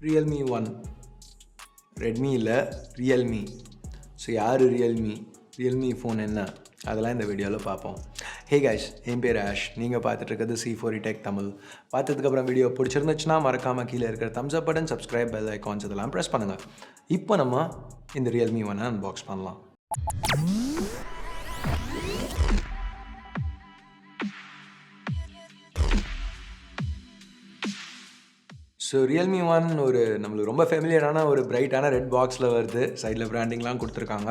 Realme 1 Redmi இல்லை RealMe. So யார் Realme phone என்ன அதெல்லாம் இந்த வீடியோவில் பார்ப்போம். ஹே கைஸ், என் பேர் ஆஷ். நீங்கள் பார்த்துட்ருக்கிறது C4E Tech தமிழ். பார்த்ததுக்கப்புறம் வீடியோ பிடிச்சிருந்துச்சுன்னா மறக்காமல் கீழே இருக்கிற தம்ஸ் அப் பட்டன், சப்ஸ்கிரைப் பெல் ஐகான்ஸ் இதெல்லாம் ப்ரெஸ் பண்ணுங்கள். இப்போ நம்ம இந்த Realme 1 அன்பாக்ஸ் பண்ணலாம். ஸோ Realme 1 ஒரு நம்மளுக்கு ரொம்ப ஃபெமிலியரான ஒரு பிரைட்டான ரெட் பாக்ஸில் வருது. சைடில் பிராண்டிங்லாம் கொடுத்துருக்காங்க.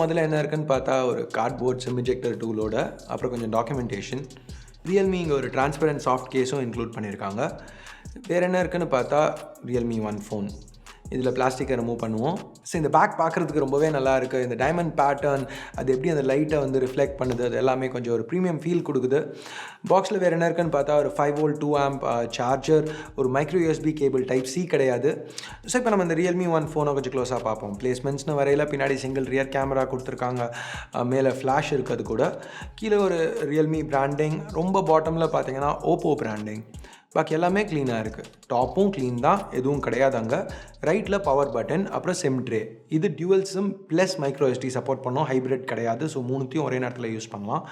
முதல்ல என்ன இருக்குன்னு பார்த்தா ஒரு கார்ட்போர்ட் சிம் இஜெக்டர் டூலோட, அப்புறம் கொஞ்சம் டாக்குமெண்டேஷன். Realme இங்கே ஒரு டிரான்ஸ்பரண்ட் சாஃப்ட் கேஸும் இன்க்ளூட் பண்ணியிருக்காங்க. வேறு என்ன இருக்குன்னு பார்த்தா Realme 1 ஃபோன். இதில் பிளாஸ்டிக்கை ரிமூவ் பண்ணுவோம். ஸோ இந்த பேக் பார்க்குறதுக்கு ரொம்பவே நல்லா இருக்குது. இந்த டைமண்ட் பேட்டர்ன் அது எப்படி அந்த லைட்டை ரிஃப்ளெக்ட் பண்ணுது, அது எல்லாமே கொஞ்சம் ஒரு ப்ரீமியம் ஃபீல் கொடுக்குது. பாக்ஸில் வேறு என்ன இருக்குன்னு பார்த்தா ஒரு 5V 2A சார்ஜர், ஒரு micro USB cable type C கிடையாது. ஸோ இப்போ நம்ம இந்த Realme 1 ஃபோனை கொஞ்சம் க்ளோஸாக பார்ப்போம். பிளேஸ்மெண்ட்ஸ்னு வரையில் பின்னாடி சிங்கிள் ரியர் கேமரா கொடுத்துருக்காங்க. மேலே ஃப்ளாஷ் இருக்குது கூட. கீழே ஒரு Realme பிராண்டிங். ரொம்ப பாட்டமில் பார்த்தீங்கன்னா Oppo பிராண்டிங். பாக்கி எல்லாமே க்ளீனாக இருக்குது. டாப்பும் க்ளீன் தான், எதுவும் கிடையாது அங்கே. ரைட்டில் பவர் பட்டன், அப்புறம் சிம் ட்ரே. இது dual sim plus micro SD support பண்ணோம், ஹைப்ரிட் கிடையாது. ஸோ மூணுத்தையும் ஒரே நேரத்தில் யூஸ் பண்ணலாம்.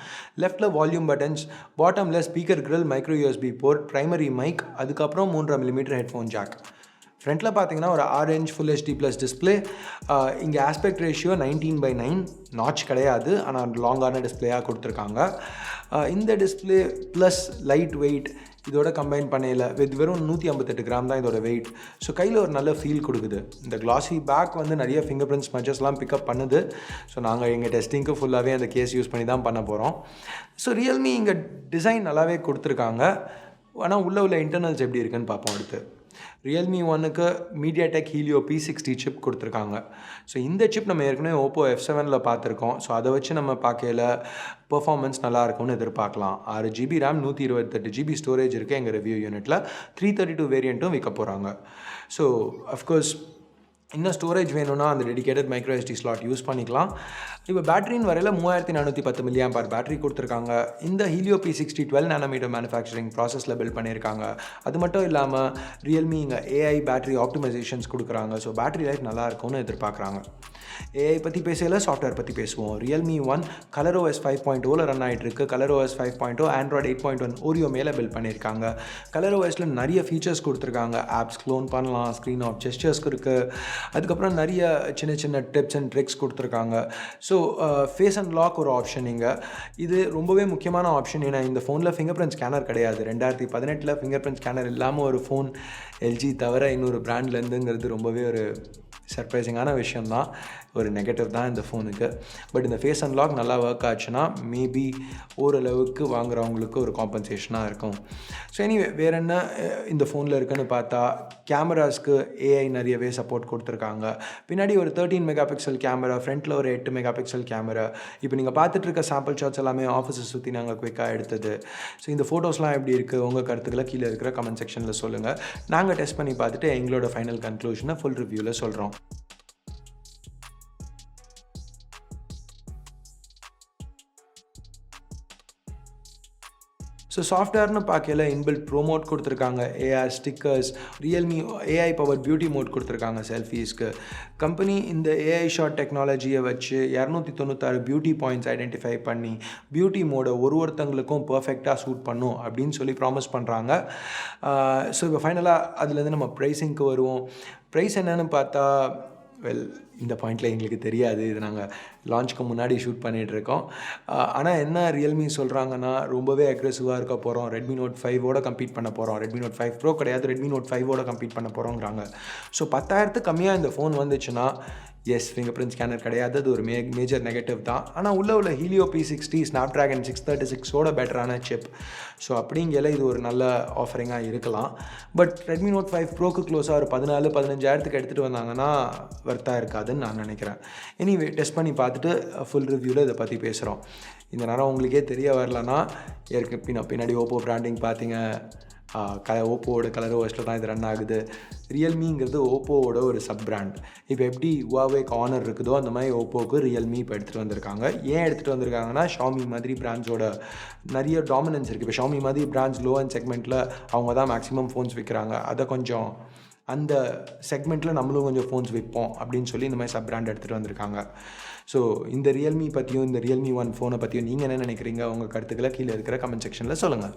லெஃப்ட்டில் வால்யூம் பட்டன்ஸ், பாட்டமில் speaker grill, micro USB port, primary mic, அதுக்கப்புறம் 3.5mm ஹெட்ஃபோன் ஜாக். ஃப்ரண்ட்டில் பார்த்தீங்கன்னா ஒரு 6" ஃபுல் HD ப்ளஸ் டிஸ்பிளே. இங்கே ஆஸ்பெக்ட் ரேஷியோ 19:9. நாட்ச் கிடையாது, ஆனால் லாங்கான டிஸ்பிளேயாக கொடுத்துருக்காங்க. இந்த டிஸ்பிளே ப்ளஸ் லைட் வெயிட் இதோட கம்பைன் பண்ணையில் வெறும் 158 கிராம் தான் இதோட வெயிட். ஸோ கையில் ஒரு நல்ல ஃபீல் கொடுக்குது. இந்த கிளாஸி பேக் நிறைய ஃபிங்கர் பிரிண்ட் ஸ்மச்சஸ்லாம் பிக்கப் பண்ணுது. ஸோ நாங்கள் எங்கள் டெஸ்டிங்க்கு ஃபுல்லாகவே அந்த கேஸ் யூஸ் பண்ணி தான் பண்ண போகிறோம். ஸோ Realme இங்கே டிசைன் நல்லாவே கொடுத்துருக்காங்க. ஆனால் உள்ள இன்டர்னல்ஸ் எப்படி இருக்குன்னு பார்ப்போம் அடுத்து. Realme 1க்கு MediaTek helio P60 சிப் கொடுத்துருக்காங்க. ஸோ இந்த சிப் நம்ம ஏற்கனவே Oppo F7ல் பார்த்துருக்கோம். ஸோ அதை வச்சு நம்ம பார்க்கையில் பெர்ஃபார்மன்ஸ் நல்லா இருக்கும்னு எதிர்பார்க்கலாம். 6GB RAM 128GB ஸ்டோரேஜ் இருக்குது எங்கள் ரிவ்யூ யூனிட்டில். 332 வேரியண்ட்டும் விற்க போகிறாங்க. ஸோ அஃப்கோர்ஸ் இன்னும் ஸ்டோரேஜ் வேணும்னா அந்த dedicated micro SD slot use பண்ணிக்கலாம். இப்போ பேட்டரின்னு வரையில் 3410 mAh பேட்டரி கொடுத்துருக்காங்க. இந்த helio P60 12nm மேனுஃபேக்சரிங் ப்ராசஸில் பில்ட் பண்ணியிருக்காங்க. அது மட்டும் இல்லாமல் Realme இங்கே AI பேட்டரி ஆப்டிமைசேஷன்ஸ் கொடுக்குறாங்க. ஸோ பேட்டரி லைஃப் நல்லா இருக்கும்னு எதிர்பார்க்குறாங்க. AI பற்றி பேசல, சாஃப்ட்வேர் பற்றி பேசுவோம். Realme 1 ColorOS 5.0ல் ரன் ஆகிட்டுருக்கு. ColorOS 5.0 Android 8.1 Oreo மேலே பில்ட் பண்ணியிருக்காங்க. ColorOSல நிறைய ஃபீச்சர்ஸ் கொடுத்துருக்காங்க. ஆப்ஸ் க்ளோன் பண்ணலாம், ஸ்க்ரீன் ஆஃப் ஜெஸ்டர்ஸ்க்கு இருக்குது. அதுக்கப்புறம் நிறைய சின்ன டிப்ஸ் அண்ட் ட்ரிக்ஸ் கொடுத்துருக்காங்க. ஸோ ஃபேஸ் அண்ட் லாக் ஒரு ஆப்ஷன் இங்கே. இது ரொம்பவே முக்கியமான ஆப்ஷன். ஏன்னா இந்த ஃபோனில் ஃபிங்கர் பிரிண்ட் ஸ்கேனர் கிடையாது. 2018 ஃபிங்கர் பிரிண்ட் ஸ்கேனர் இல்லாமல் ஒரு ஃபோன் LG தவிர இன்னொரு பிராண்ட்லேருந்துங்கிறது ரொம்பவே ஒரு சர்ப்ரைசிங்கான விஷயம்தான். ஒரு நெகட்டிவ் தான் இந்த ஃபோனுக்கு. பட் இந்த ஃபேஸ் அன்லாக் நல்லா ஒர்க் ஆச்சுன்னா மேபி ஓரளவுக்கு வாங்குறவங்களுக்கு ஒரு காம்பன்சேஷனாக இருக்கும். ஸோ எனிவே வேறு என்ன இந்த ஃபோனில் இருக்குன்னு பார்த்தா கேமராஸ்க்கு AI நிறையவே சப்போர்ட் கொடுத்துருக்காங்க. பின்னாடி ஒரு 13 MP கேமரா, ஃப்ரண்ட்டில் ஒரு 8 MP கேமரா. இப்போ நீங்கள் பார்த்துட்ருக்க சாம்பிள் ஷாட்ஸ் எல்லாமே ஆஃபீஸை சுற்றி நாங்கள் குயிக்காக எடுத்தது. ஸோ இந்த ஃபோட்டோஸ்லாம் எப்படி இருக்குது, உங்கள் கருத்துக்களை கீழே இருக்கிற கமெண்ட் செக்ஷனில் சொல்லுங்கள். நாங்கள் டெஸ்ட் பண்ணி பார்த்துட்டு எங்களோட ஃபைனல் கன்க்ளூஷனை ஃபுல் ரிவ்யூவில் சொல்கிறோம். ஸோ சாஃப்ட்வேர்னு பார்க்கல இன்பில்ட் ப்ரோமோட் கொடுத்துருக்காங்க. AR stickers, Realme AI power beauty mode கொடுத்துருக்காங்க செல்ஃபீஸ்க்கு. கம்பெனி இந்த AI ஷாட் டெக்னாலஜியை வச்சு 296 பியூட்டி பாயிண்ட்ஸ் ஐடென்டிஃபை பண்ணி பியூட்டி மோடை ஒருத்தங்களுக்கும் பர்ஃபெக்டாக சூட் பண்ணும் அப்படின்னு சொல்லி ப்ராமிஸ் பண்ணுறாங்க. ஸோ இப்போ ஃபைனலாக அதுலேருந்து நம்ம ப்ரைஸிங்க்கு வருவோம். ப்ரைஸ் என்னன்னு பார்த்தா இந்த பாயிண்டில் எங்களுக்கு தெரியாது. இது நாங்கள் லான்ச்சுக்கு முன்னாடி ஷூட் பண்ணிகிட்ருக்கோம். ஆனால் என்ன Realme சொல்கிறாங்கன்னா ரொம்பவே அக்ரெசிவாக இருக்க போகிறோம். Redmi Note 5ஓட கம்பீட் பண்ண போகிறோம். Redmi Note 5 Pro கிடையாது, Redmi Note 5ஓட கம்பீட் பண்ண போகிறோங்கிறாங்க. ஸோ 10,000 கம்மியாக இந்த ஃபோன் வந்துச்சுன்னா எஸ், ஃபிங்கர் பிரிண்ட் ஸ்கேனர் கிடையாது, அது ஒரு மேஜர் நெகட்டிவ் தான். ஆனால் உள்ள helio P60 Snapdragon 636ஓட பெட்டரான சிப். ஸோ அப்படிங்கல இது ஒரு நல்ல ஆஃபரிங்காக இருக்கலாம். பட் Redmi Note 5 Proக்கு க்ளோஸாக ஒரு 14-15,000 எடுத்துகிட்டு வந்தாங்கன்னா வர்த்தாக இருக்காதுன்னு நான் நினைக்கிறேன். எனிவே டெஸ்ட் பண்ணி பார்த்துட்டு ஃபுல் ரிவ்யூவில் இதை பற்றி பேசுகிறோம். இந்த நேரம் உங்களுக்கே தெரிய வரலன்னா பின்னாடி Oppo பிராண்டிங் பார்த்தீங்க. ஓப்போவோட ColorOSல தான் இது ரன் ஆகுது. Realmeங்கிறது ஓப்போவோட ஒரு சப் பிராண்ட். இப்போ எப்படி Huaweiக்கு Honor இருக்குதோ அந்த மாதிரி ஓப்போவுக்கு Realme இப்போ எடுத்துகிட்டு வந்திருக்காங்க. ஏன் எடுத்துகிட்டு வந்திருக்காங்கன்னா Xiaomi மாதிரி பிராண்ட்ஸோட நிறைய டாமினன்ஸ் இருக்குது. இப்போ Xiaomi மாதிரி பிராண்ட்ஸ் லோ அண்ட் செக்மெண்ட்டில் அவங்க தான் மேக்ஸிமம் ஃபோன்ஸ் விற்கிறாங்க. அதை கொஞ்சம் அந்த செக்மெண்ட்டில் நம்மளும் கொஞ்சம் ஃபோன்ஸ் விற்போம் அப்படின்னு சொல்லி இந்த மாதிரி சப் பிராண்ட் எடுத்துகிட்டு வந்திருக்காங்க. ஸோ இந்த ரியல்மி பற்றியும் இந்த ரியல்மி 1 ஃபோனை பற்றியும் நீங்கள் என்ன நினைக்கிறீங்க? உங்கள் கருத்துக்களை கீழே இருக்கிற கமெண்ட் செக்ஷனில் சொல்லுங்கள்.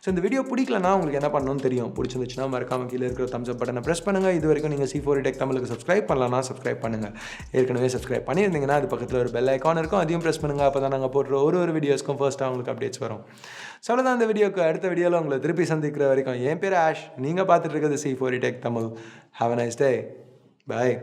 ஸோ இந்த வீடியோ பிடிக்கலனா உங்களுக்கு என்ன பண்ணணும்னு தெரியும். பிடிச்சிருந்துச்சுன்னா மறக்காமல் கீழே இருக்கிற தம்ஸ் அப் பட்டனை ப்ரெஸ் பண்ணுங்கள். இது வரைக்கும் நீங்கள் C4 Tech தமிழுக்கு சப்ஸ்கிரைப் பண்ணலாம்னா சப்ஸ்கிரைப் பண்ணுங்கள். ஏற்கனவே சப்ஸ்கிரைப் பண்ணியிருந்தீங்கன்னா அது பக்கத்தில் ஒரு பெல் ஐக்கான் இருக்கும், அதையும் ப்ரெஸ் பண்ணுங்கள். அப்போ தான் நாங்கள் போடுற ஒரு வீடியோஸ்க்கும் ஃபர்ஸ்ட்டாக உங்களுக்கு அப்டேட்ஸ் வரும். ஸோ அவ்வளோதான் இந்த வீடியோக்கு. அடுத்த வீடியோவில் உங்களை திருப்பி சந்திக்கிற வரைக்கும் என் பேர் ஆஷ். நீங்கள் பார்த்துட்டு இருக்கிறது C4 Tech Tamil. Have a nice day. Bye.